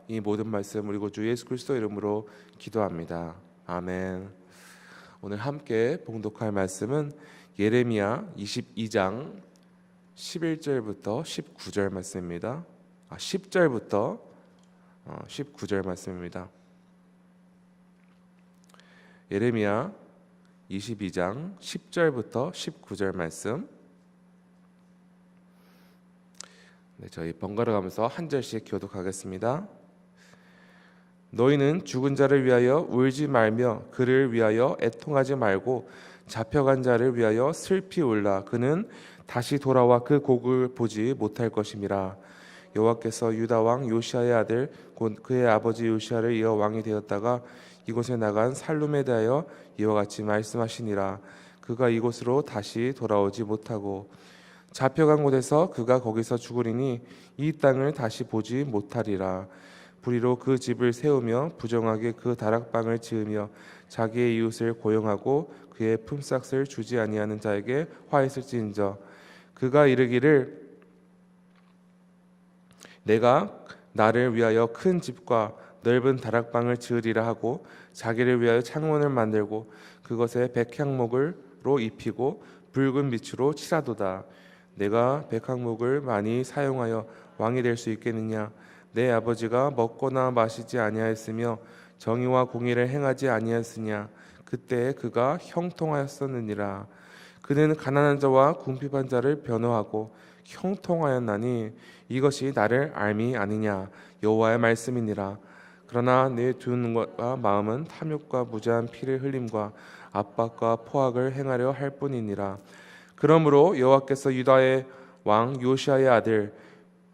이 모든 말씀 우리 주 예수 그리스도 이름으로 기도합니다. 아멘. 오늘 함께 봉독할 말씀은 예레미야 22장 11절부터 19절 말씀입니다. 10절부터 19절 말씀입니다. 예레미야 22장 10절부터 19절 말씀. 저희 번갈아 가면서 한 절씩 교독하겠습니다. 너희는 죽은 자를 위하여 울지 말며 그를 위하여 애통하지 말고 잡혀간 자를 위하여 슬피 울라. 그는 다시 돌아와 그 곡을 보지 못할 것임이라. 여호와께서 유다 왕 요시아의 아들 곧 그의 아버지 요시아를 이어 왕이 되었다가 이곳에 나간 살룸에 대하여 이와 같이 말씀하시니라. 그가 이곳으로 다시 돌아오지 못하고 잡혀간 곳에서 그가 거기서 죽으리니 이 땅을 다시 보지 못하리라. 불의로 그 집을 세우며 부정하게 그 다락방을 지으며 자기의 이웃을 고용하고 그의 품삯을 주지 아니하는 자에게 화했을지인저 그가 이르기를 내가 나를 위하여 큰 집과 넓은 다락방을 지으리라 하고 자기를 위하여 창문을 만들고 그것에 백향목으로 입히고 붉은 빛으로 칠하도다. 내가 백향목을 많이 사용하여 왕이 될 수 있겠느냐? 내 아버지가 먹거나 마시지 아니하였으며 정의와 공의를 행하지 아니하였으냐? 그때 그가 형통하였었느니라. 그는 가난한 자와 궁핍한 자를 변호하고 형통하였나니 이것이 나를 알미 아니냐? 여호와의 말씀이니라. 그러나 내 두 눈과 마음은 탐욕과 무죄한 피를 흘림과 압박과 포악을 행하려 할 뿐이니라. 그러므로 여호와께서 유다의 왕 요시아의 아들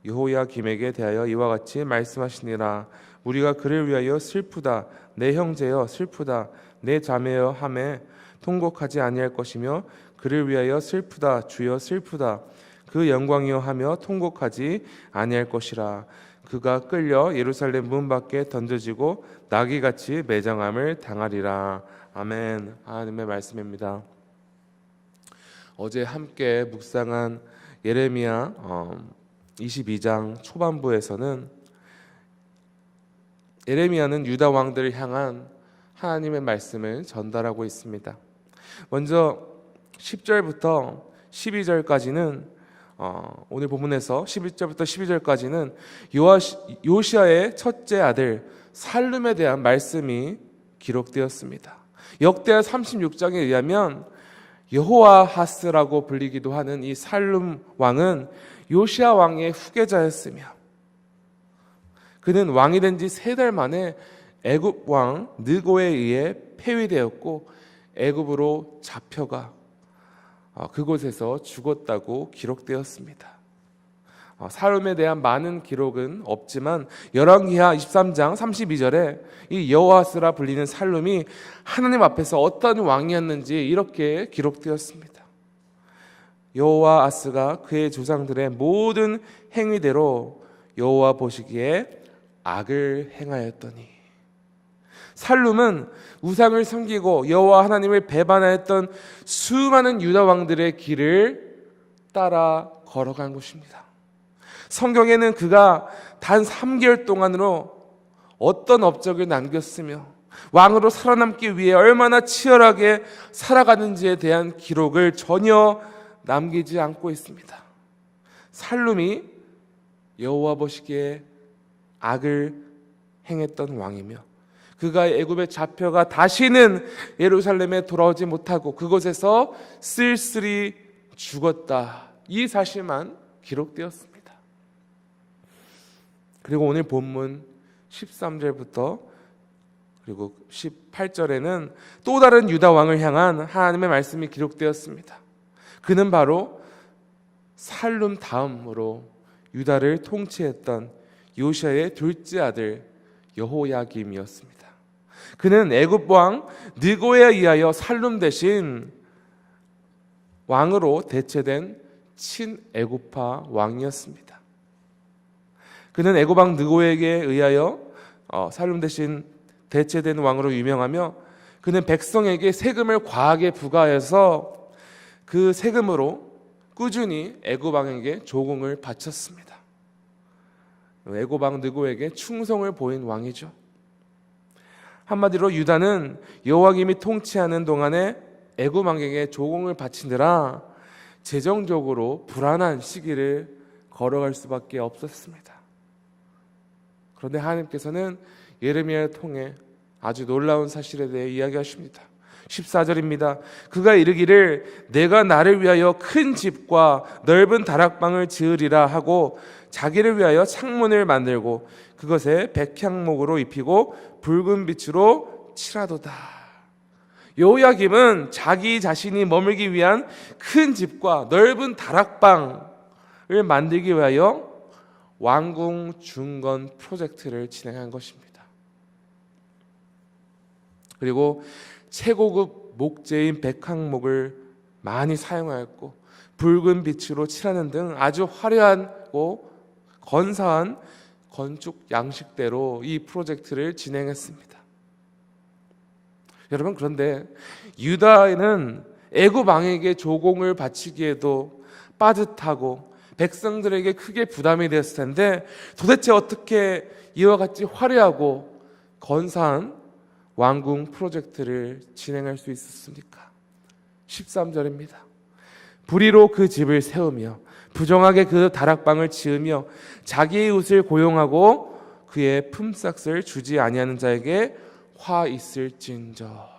여호야김에게 대하여 이와 같이 말씀하시니라. 우리가 그를 위하여 슬프다. 내 형제여 슬프다. 내 자매여 하매 통곡하지 아니할 것이며 그를 위하여 슬프다. 주여 슬프다. 그 영광이여 하며 통곡하지 아니할 것이라. 그가 끌려 예루살렘 문 밖에 던져지고 나귀같이 매장함을 당하리라. 아멘. 하나님의 말씀입니다. 어제 함께 묵상한 예레미야 22장 초반부에서는 예레미야는 유다 왕들을 향한 하나님의 말씀을 전달하고 있습니다. 먼저 10절부터 12절까지는 오늘 본문에서 11절부터 12절까지는 요시아의 첫째 아들 살룸에 대한 말씀이 기록되었습니다. 역대하 36장에 의하면 여호아하스라고 불리기도 하는 이 살룸 왕은 요시아 왕의 후계자였으며 그는 왕이 된 지 3달 만에 애굽 왕 느고에 의해 폐위되었고 애굽으로 잡혀가 그곳에서 죽었다고 기록되었습니다. 살룸에 대한 많은 기록은 없지만 열왕기하 23장 32절에 이 여호아스라 불리는 살룸이 하나님 앞에서 어떤 왕이었는지 이렇게 기록되었습니다. 여호아스가 그의 조상들의 모든 행위대로 여호와 보시기에 악을 행하였더니 살룸은 우상을 섬기고 여호와 하나님을 배반하였던 수많은 유다 왕들의 길을 따라 걸어간 것입니다. 성경에는 그가 단 3개월 동안으로 어떤 업적을 남겼으며 왕으로 살아남기 위해 얼마나 치열하게 살아가는지에 대한 기록을 전혀 남기지 않고 있습니다. 살룸이 여호와 보시기에 악을 행했던 왕이며 그가 애굽에 잡혀가 다시는 예루살렘에 돌아오지 못하고 그곳에서 쓸쓸히 죽었다. 이 사실만 기록되었습니다. 그리고 오늘 본문 13절부터 그리고 18절에는 또 다른 유다 왕을 향한 하나님의 말씀이 기록되었습니다. 그는 바로 살룸 다음으로 유다를 통치했던 요시아의 둘째 아들 여호야김이었습니다. 그는 애굽 왕 느고에 의하여 살룸 대신 왕으로 대체된 친애굽파 왕이었습니다. 그는 애굽 왕 느고에게 의하여 살룸 대신 대체된 왕으로 유명하며 그는 백성에게 세금을 과하게 부과해서 그 세금으로 꾸준히 애굽 왕에게 조공을 바쳤습니다. 애고방 느고에게 충성을 보인 왕이죠. 한마디로 유다는 여호와김이 통치하는 동안에 애굽 왕에게 조공을 바치느라 재정적으로 불안한 시기를 걸어갈 수밖에 없었습니다. 그런데 하나님께서는 예레미야를 통해 아주 놀라운 사실에 대해 이야기하십니다. 14절입니다. 그가 이르기를 내가 나를 위하여 큰 집과 넓은 다락방을 지으리라 하고 자기를 위하여 창문을 만들고 그것에 백향목으로 입히고 붉은 빛으로 칠하도다. 여호야김은 자기 자신이 머물기 위한 큰 집과 넓은 다락방을 만들기 위하여 왕궁 중건 프로젝트를 진행한 것입니다. 그리고 최고급 목재인 백향목을 많이 사용하였고 붉은 빛으로 칠하는 등 아주 화려하고 건사한 건축 양식대로 이 프로젝트를 진행했습니다. 여러분, 그런데 유다는 애굽 왕에게 조공을 바치기에도 빠듯하고 백성들에게 크게 부담이 되었을 텐데 도대체 어떻게 이와 같이 화려하고 건사한 왕궁 프로젝트를 진행할 수 있었습니까? 13절입니다. 불의로 그 집을 세우며 부정하게 그 다락방을 지으며 자기의 옷을 고용하고 그의 품삯을 주지 아니하는 자에게 화 있을진저.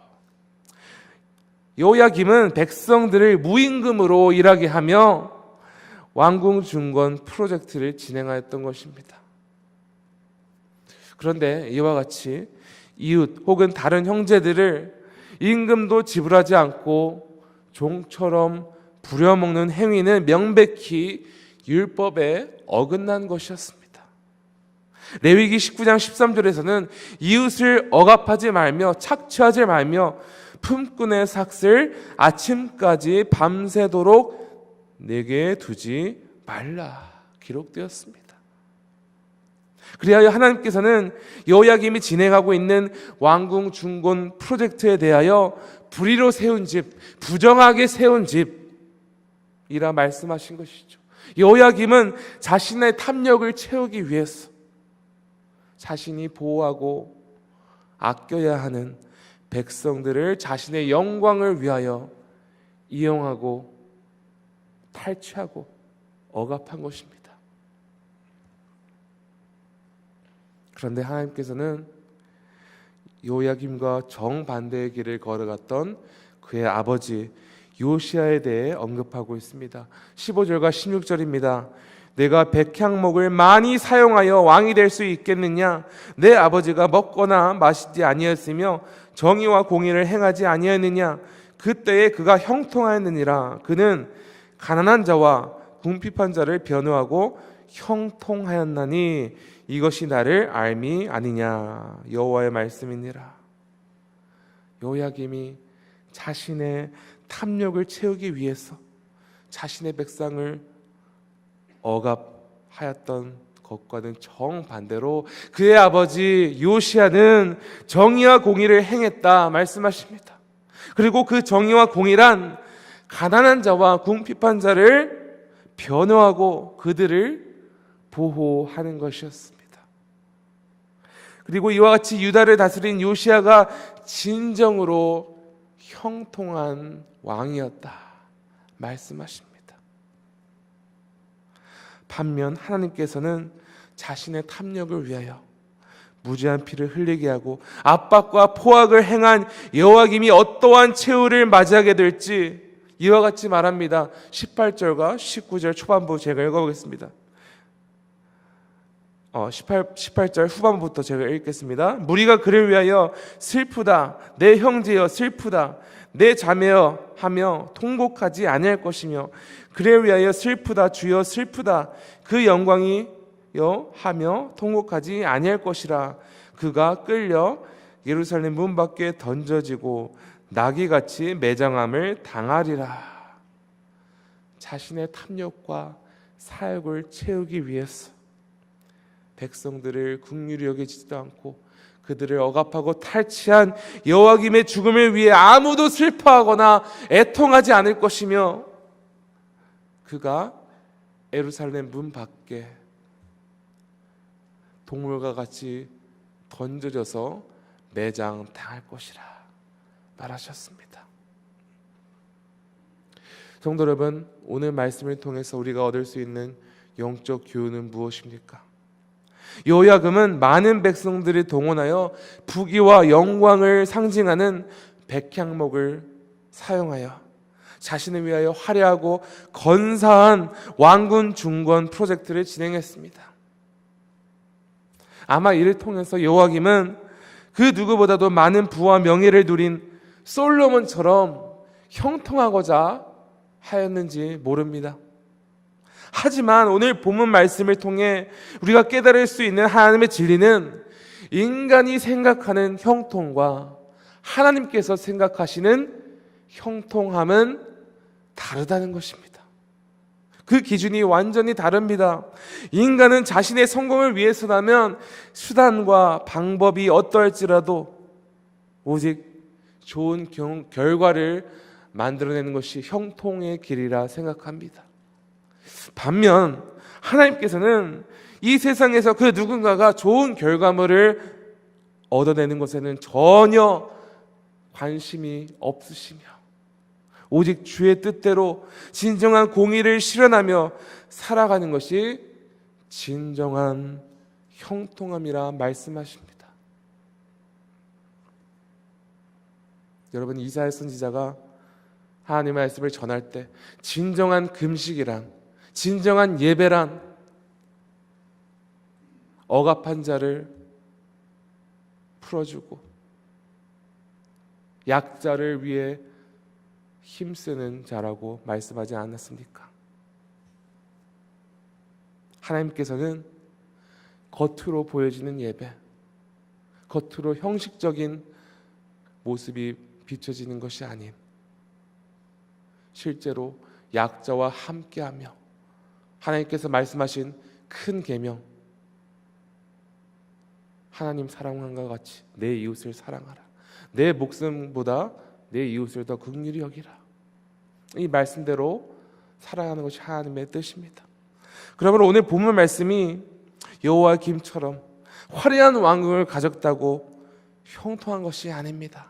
여호야김은 백성들을 무임금으로 일하게 하며 왕궁 중건 프로젝트를 진행하였던 것입니다. 그런데 이와 같이 이웃 혹은 다른 형제들을 임금도 지불하지 않고 종처럼 부려먹는 행위는 명백히 율법에 어긋난 것이었습니다. 레위기 19장 13절에서는 이웃을 억압하지 말며 착취하지 말며 품꾼의 삭슬 아침까지 밤새도록 내게 두지 말라 기록되었습니다. 그리하여 하나님께서는 여호야김이 진행하고 있는 왕궁 중건 프로젝트에 대하여 불의로 세운 집, 부정하게 세운 집이라 말씀하신 것이죠. 여호야김은 자신의 탐욕을 채우기 위해서 자신이 보호하고 아껴야 하는 백성들을 자신의 영광을 위하여 이용하고 탈취하고 억압한 것입니다. 그런데 하나님께서는 여호야김과 정반대의 길을 걸어갔던 그의 아버지 요시야에 대해 언급하고 있습니다. 15절과 16절입니다. 내가 백향목을 많이 사용하여 왕이 될 수 있겠느냐? 내 아버지가 먹거나 마시지 아니하였으며 정의와 공의를 행하지 아니하였느냐? 그때에 그가 형통하였느니라. 그는 가난한 자와 궁핍한 자를 변호하고 형통하였나니 이것이 나를 알미 아니냐. 여호와의 말씀이니라. 여호야김이 자신의 탐욕을 채우기 위해서 자신의 백성을 억압하였던 것과는 정반대로 그의 아버지 요시야는 정의와 공의를 행했다 말씀하십니다. 그리고 그 정의와 공의란 가난한 자와 궁핍한 자를 변호하고 그들을 보호하는 것이었습니다. 그리고 이와 같이 유다를 다스린 요시야가 진정으로 형통한 왕이었다 말씀하십니다. 반면 하나님께서는 자신의 탐욕을 위하여 무지한 피를 흘리게 하고 압박과 포악을 행한 여호야김이 어떠한 최후를 맞이하게 될지 이와 같이 말합니다. 18절과 19절 초반부 제가 읽어보겠습니다. 18절 후반부터 제가 읽겠습니다. 무리가 그를 위하여 슬프다 내 형제여 슬프다 내 자매여 하며 통곡하지 아니할 것이며 그를 위하여 슬프다 주여 슬프다 그 영광이여 하며 통곡하지 아니할 것이라. 그가 끌려 예루살렘 문 밖에 던져지고 나귀같이 매장함을 당하리라. 자신의 탐욕과 사욕을 채우기 위해서 백성들을 긍휼히 여기지도 않고 그들을 억압하고 탈취한 여호야김의 죽음을 위해 아무도 슬퍼하거나 애통하지 않을 것이며 그가 예루살렘 문 밖에 동물과 같이 던져져서 매장당할 것이라 말하셨습니다. 성도 여러분, 오늘 말씀을 통해서 우리가 얻을 수 있는 영적 교훈은 무엇입니까? 요야금은 많은 백성들이 동원하여 부귀와 영광을 상징하는 백향목을 사용하여 자신을 위하여 화려하고 건사한 왕군 중건 프로젝트를 진행했습니다. 아마 이를 통해서 요야김은 그 누구보다도 많은 부와 명예를 누린 솔로몬처럼 형통하고자 하였는지 모릅니다. 하지만 오늘 본문 말씀을 통해 우리가 깨달을 수 있는 하나님의 진리는 인간이 생각하는 형통과 하나님께서 생각하시는 형통함은 다르다는 것입니다. 그 기준이 완전히 다릅니다. 인간은 자신의 성공을 위해서라면 수단과 방법이 어떠할지라도 오직 좋은 결과를 만들어내는 것이 형통의 길이라 생각합니다. 반면 하나님께서는 이 세상에서 그 누군가가 좋은 결과물을 얻어내는 것에는 전혀 관심이 없으시며 오직 주의 뜻대로 진정한 공의를 실현하며 살아가는 것이 진정한 형통함이라 말씀하십니다. 여러분, 이사야 선지자가 하나님의 말씀을 전할 때 진정한 금식이란, 진정한 예배란 억압한 자를 풀어주고 약자를 위해 힘쓰는 자라고 말씀하지 않았습니까? 하나님께서는 겉으로 보여지는 예배, 겉으로 형식적인 모습이 비춰지는 것이 아닌 실제로 약자와 함께하며 하나님께서 말씀하신 큰 계명, 하나님 사랑함과 같이 내 이웃을 사랑하라, 내 목숨보다 내 이웃을 더 긍휼히 여기라, 이 말씀대로 살아가는 것이 하나님의 뜻입니다. 그러면 오늘 본문 말씀이 여호야김처럼 화려한 왕궁을 가졌다고 형통한 것이 아닙니다.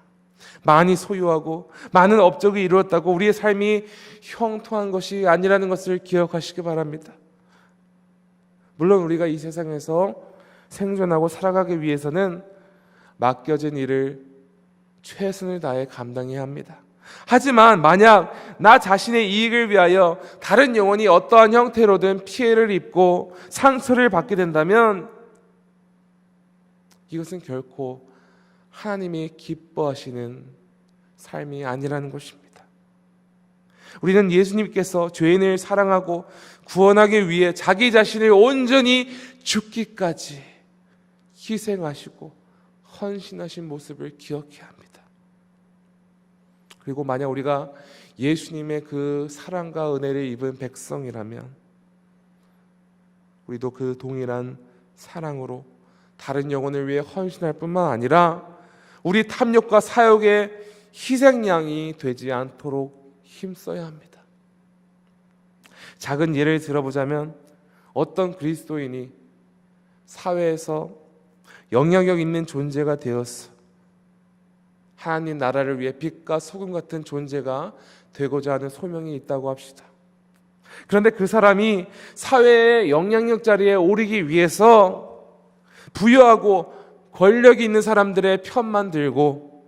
많이 소유하고 많은 업적을 이루었다고 우리의 삶이 형통한 것이 아니라는 것을 기억하시기 바랍니다. 물론 우리가 이 세상에서 생존하고 살아가기 위해서는 맡겨진 일을 최선을 다해 감당해야 합니다. 하지만 만약 나 자신의 이익을 위하여 다른 영혼이 어떠한 형태로든 피해를 입고 상처를 받게 된다면 이것은 결코 하나님이 기뻐하시는 삶이 아니라는 것입니다. 우리는 예수님께서 죄인을 사랑하고 구원하기 위해 자기 자신을 온전히 죽기까지 희생하시고 헌신하신 모습을 기억해야 합니다. 그리고 만약 우리가 예수님의 그 사랑과 은혜를 입은 백성이라면 우리도 그 동일한 사랑으로 다른 영혼을 위해 헌신할 뿐만 아니라 우리 탐욕과 사욕의 희생양이 되지 않도록 힘써야 합니다. 작은 예를 들어보자면 어떤 그리스도인이 사회에서 영향력 있는 존재가 되어서 하나님 나라를 위해 빛과 소금 같은 존재가 되고자 하는 소명이 있다고 합시다. 그런데 그 사람이 사회의 영향력 자리에 오르기 위해서 부유하고 권력이 있는 사람들의 편만 들고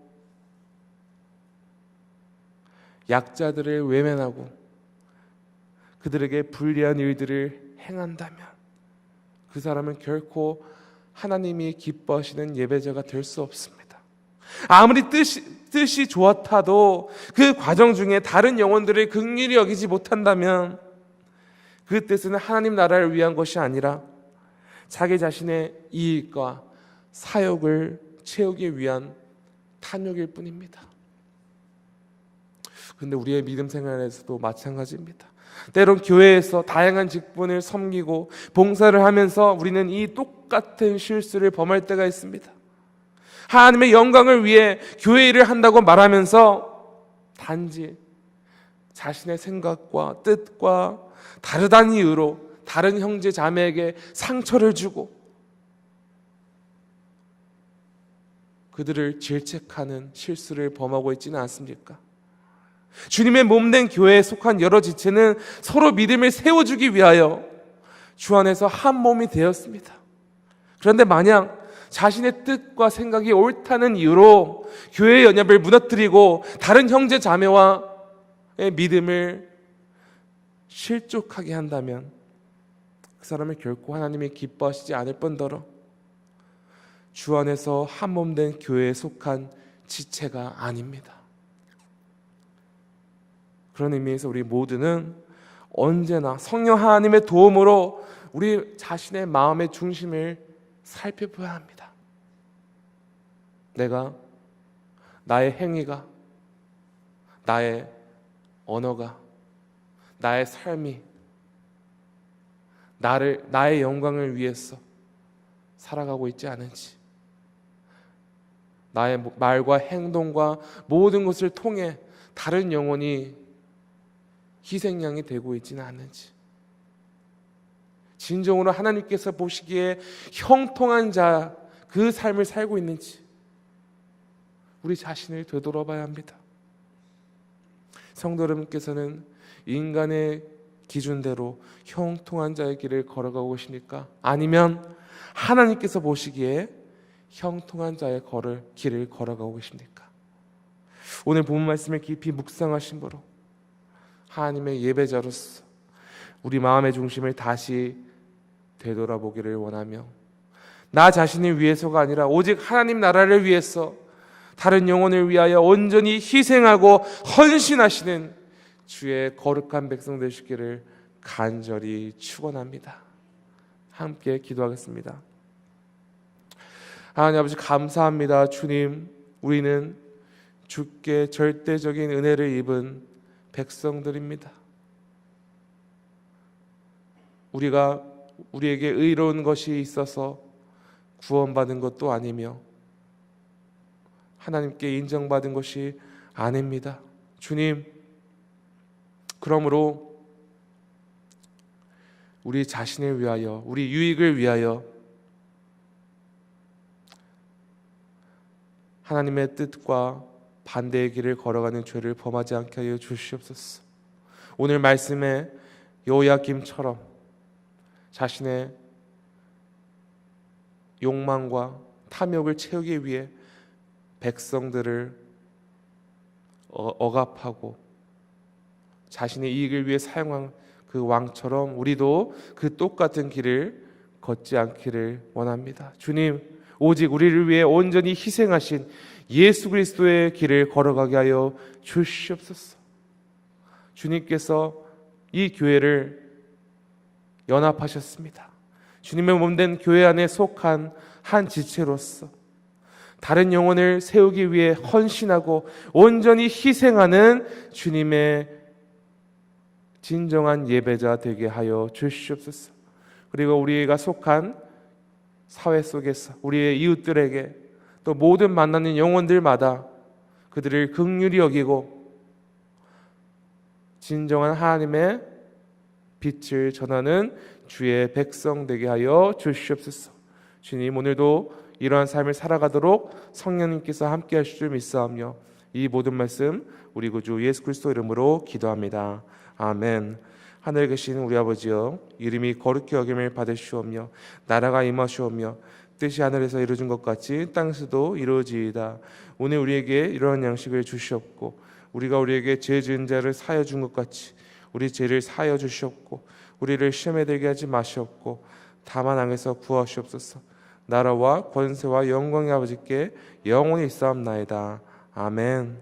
약자들을 외면하고 그들에게 불리한 일들을 행한다면 그 사람은 결코 하나님이 기뻐하시는 예배자가 될 수 없습니다. 아무리 뜻이 좋았다도 그 과정 중에 다른 영혼들을 긍휼히 여기지 못한다면 그 뜻은 하나님 나라를 위한 것이 아니라 자기 자신의 이익과 사욕을 채우기 위한 탐욕일 뿐입니다. 그런데 우리의 믿음 생활에서도 마찬가지입니다. 때론 교회에서 다양한 직분을 섬기고 봉사를 하면서 우리는 이 똑같은 실수를 범할 때가 있습니다. 하나님의 영광을 위해 교회 일을 한다고 말하면서 단지 자신의 생각과 뜻과 다르다는 이유로 다른 형제 자매에게 상처를 주고 그들을 질책하는 실수를 범하고 있지는 않습니까? 주님의 몸된 교회에 속한 여러 지체는 서로 믿음을 세워주기 위하여 주 안에서 한 몸이 되었습니다. 그런데 만약 자신의 뜻과 생각이 옳다는 이유로 교회의 연합을 무너뜨리고 다른 형제 자매와의 믿음을 실족하게 한다면 그 사람을 결코 하나님이 기뻐하시지 않을 뿐더러 주 안에서 한 몸된 교회에 속한 지체가 아닙니다. 그런 의미에서 우리 모두는 언제나 성령 하나님의 도움으로 우리 자신의 마음의 중심을 살펴봐야 합니다. 내가, 나의 행위가, 나의 언어가, 나의 삶이 나의 영광을 위해서 살아가고 있지 않은지, 나의 말과 행동과 모든 것을 통해 다른 영혼이 희생양이 되고 있지는 않는지, 진정으로 하나님께서 보시기에 형통한 자 그 삶을 살고 있는지 우리 자신을 되돌아봐야 합니다. 성도 여러분께서는 인간의 기준대로 형통한 자의 길을 걸어가고 계십니까? 아니면 하나님께서 보시기에 형통한 자의 길을 걸어가고 계십니까? 오늘 본 말씀을 깊이 묵상하심으로 하나님의 예배자로서 우리 마음의 중심을 다시 되돌아보기를 원하며 나 자신을 위해서가 아니라 오직 하나님 나라를 위해서 다른 영혼을 위하여 온전히 희생하고 헌신하시는 주의 거룩한 백성 되시기를 간절히 축원합니다. 함께 기도하겠습니다. 하나님 아버지 감사합니다. 주님, 우리는 주께 절대적인 은혜를 입은 백성들입니다. 우리가 우리에게 의로운 것이 있어서 구원받은 것도 아니며 하나님께 인정받은 것이 아닙니다. 주님, 그러므로 우리 자신을 위하여, 우리 유익을 위하여 하나님의 뜻과 반대의 길을 걸어가는 죄를 범하지 않게 하여 주시옵소서. 오늘 말씀에 요야김처럼 자신의 욕망과 탐욕을 채우기 위해 백성들을 억압하고 자신의 이익을 위해 사용한 그 왕처럼 우리도 그 똑같은 길을 걷지 않기를 원합니다. 주님, 오직 우리를 위해 온전히 희생하신 예수 그리스도의 길을 걸어가게 하여 주시옵소서. 주님께서 이 교회를 연합하셨습니다. 주님의 몸된 교회 안에 속한 한 지체로서 다른 영혼을 세우기 위해 헌신하고 온전히 희생하는 주님의 진정한 예배자 되게 하여 주시옵소서. 그리고 우리가 속한 사회 속에서 우리의 이웃들에게 또 모든 만나는 영혼들마다 그들을 긍휼히 여기고 진정한 하나님의 빛을 전하는 주의 백성 되게 하여 주시옵소서. 주님, 오늘도 이러한 삶을 살아가도록 성령님께서 함께 하실 줄 믿사오며 이 모든 말씀 우리 구주 예수 그리스도 이름으로 기도합니다. 아멘. 하늘에 계신 우리 아버지여, 이름이 거룩히 여김을 받으시오며 나라가 임하시오며 뜻이 하늘에서 이루어진 것 같이 땅에서도 이루어지이다. 오늘 우리에게 이러한 양식을 주시옵고 우리가 우리에게 죄 지은 자를 사하여 준 것 같이 우리 죄를 사하여 주시옵고 우리를 시험에 들게 하지 마시옵고 다만 악에서 구하시옵소서. 나라와 권세와 영광의 아버지께 영원히 있사옵나이다. 아멘.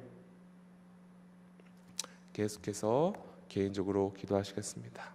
계속해서 개인적으로 기도하시겠습니다.